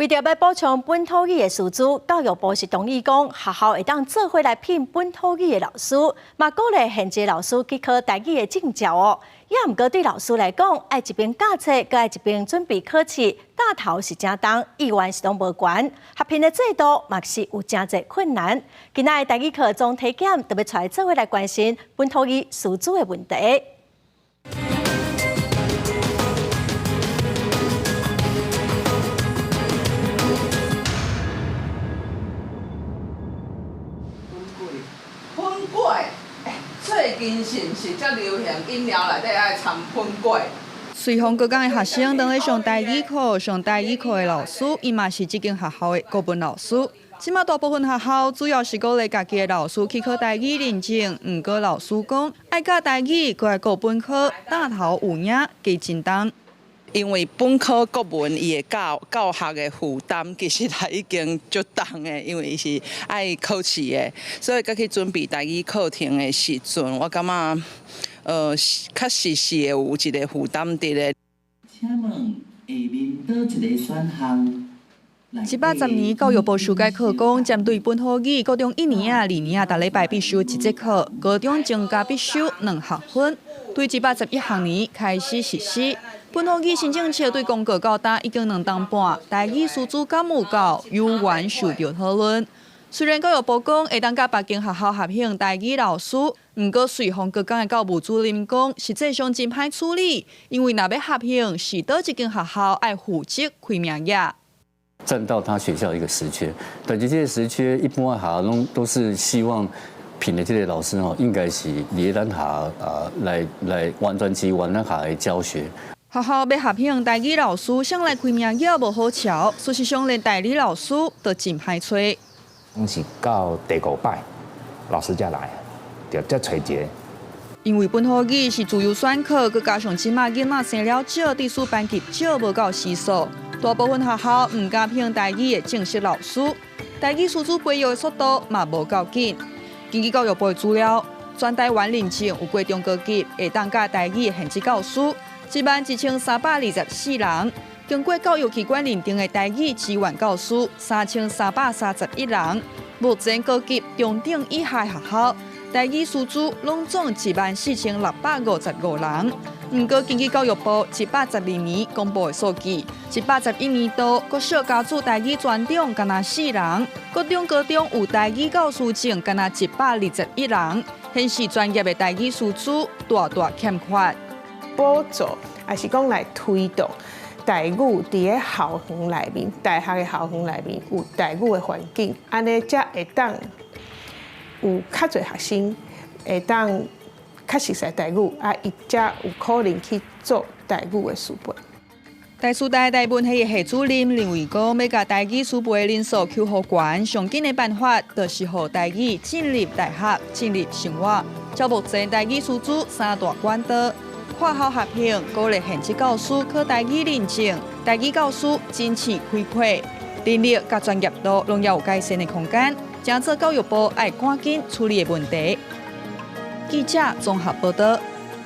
为着要补充本土语的师资，教育部是同意讲学校会当做伙来聘本土语的老师，嘛鼓励现职老师去考台语的证照哦。也毋过对老师来讲，爱一边教册，搁爱一边准备考试，大头是正重，意愿是拢无悬。合聘的制度嘛是有真侪困难。今仔台语课总体检特别出来做伙来关心本土语师资的问题。最近是毋是较流行饮料内底爱掺粉粿？随风各港的学生当咧上台语课，上台语课的老师，伊嘛是这间学校的国文老师。即马大部分学校主要是鼓励家己的老师去考台语认证，毋过老师讲爱教台语，搁爱国本科，大头有影加真重。因为本科国文伊的教学的负担其实也已经足重的，因为伊是爱考试的，所以佮去准备台语课程的时阵，我感觉确实是会有一个负担伫咧。请问下面倒一个选项？18年教育部修改课纲，针对本土语，高中1年、2年逐礼拜必修1节课，高中增加必修2学分。对18-11学年开始实施。本土语新政策对公告到达已经2档半，台语师资敢有够，有缘受到讨论。虽然教育部讲会当甲别间学校合聘台语老师，毋过随风各港的教务主任讲，实际上真歹处理，因为若要合聘，是倒一间学校爱负责开名额。占到他学校的一个时缺，但这些时缺一般学校都是希望聘的这些老师应该是伫咱下来完全支援咱下的教学。学校要合聘台语老师，向来开名额无好瞧，事实上连代理老师都真歹找。是到第5摆，老师才来，就再找一个。因为本土语是自由选课，佮加上即马囡仔生了少，地数班级少无够时数，大部分学校毋敢聘台语的正式老师，台语师资培育的速度嘛无够紧。根据教育部的资料，全台湾认证有过中高级会当教台语的现职教师，11324人。经过教育机关认定的台语支援教师3331人，目前高级中等以下学校台语师资拢总14655人。毋过，根据教育部18-12年公布的数据，18-11年度国小加注台语专长敢若4人，国中高中有台语教师证敢若121人，显示专业的台语师资大欠缺。补助还是讲来推动台语伫个校园内面，大学的校园内面有台语的环境，安尼才会当有较侪学生会当较熟悉台语，伊才有可能去做台语的师培。台师大台文系的系主任认为讲，要甲台语师培的人数求好悬，上紧的办法就是让台语进入大学、进入生活。照目前台语师资3大管道。跨校合聘，鼓励现职教师考台语认证，台语教师争取开配，能力甲专业度拢要有改善的空间，正做教育部爱赶紧处理的问题。记者综合报道。